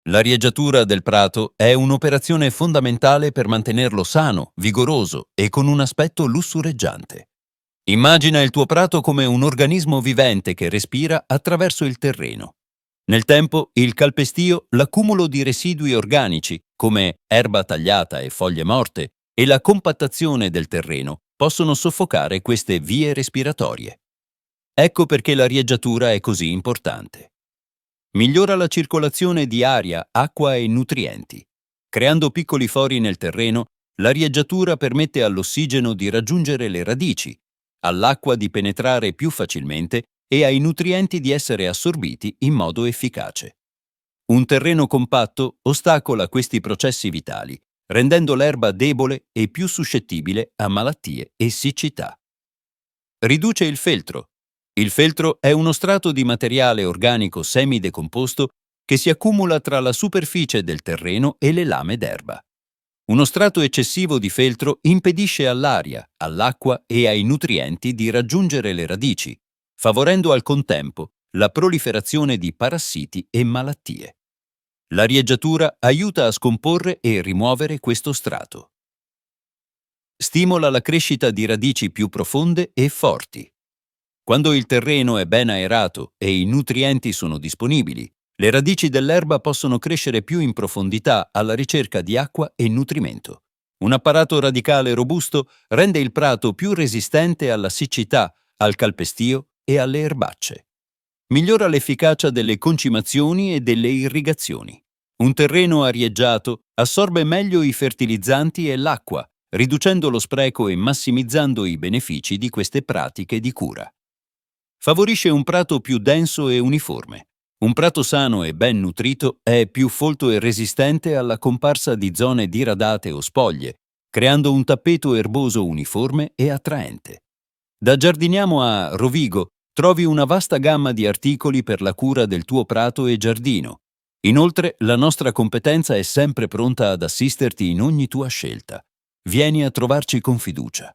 L'arieggiatura del prato è un'operazione fondamentale per mantenerlo sano, vigoroso e con un aspetto lussureggiante. Immagina il tuo prato come un organismo vivente che respira attraverso il terreno. Nel tempo, il calpestio, l'accumulo di residui organici, come erba tagliata e foglie morte, e la compattazione del terreno possono soffocare queste vie respiratorie. Ecco perché l'arieggiatura è così importante. Migliora la circolazione di aria, acqua e nutrienti. Creando piccoli fori nel terreno, l'arieggiatura permette all'ossigeno di raggiungere le radici, all'acqua di penetrare più facilmente e ai nutrienti di essere assorbiti in modo efficace. Un terreno compatto ostacola questi processi vitali, rendendo l'erba debole e più suscettibile a malattie e siccità. Riduce il feltro. Il feltro è uno strato di materiale organico semidecomposto che si accumula tra la superficie del terreno e le lame d'erba. Uno strato eccessivo di feltro impedisce all'aria, all'acqua e ai nutrienti di raggiungere le radici, favorendo al contempo la proliferazione di parassiti e malattie. L'arieggiatura aiuta a scomporre e rimuovere questo strato. Stimola la crescita di radici più profonde e forti. Quando il terreno è ben aerato e i nutrienti sono disponibili, le radici dell'erba possono crescere più in profondità alla ricerca di acqua e nutrimento. Un apparato radicale robusto rende il prato più resistente alla siccità, al calpestio e alle erbacce. Migliora l'efficacia delle concimazioni e delle irrigazioni. Un terreno arieggiato assorbe meglio i fertilizzanti e l'acqua, riducendo lo spreco e massimizzando i benefici di queste pratiche di cura. Favorisce un prato più denso e uniforme. Un prato sano e ben nutrito è più folto e resistente alla comparsa di zone diradate o spoglie, creando un tappeto erboso uniforme e attraente. Da Giardiniamo a Rovigo trovi una vasta gamma di articoli per la cura del tuo prato e giardino. Inoltre, la nostra competenza è sempre pronta ad assisterti in ogni tua scelta. Vieni a trovarci con fiducia.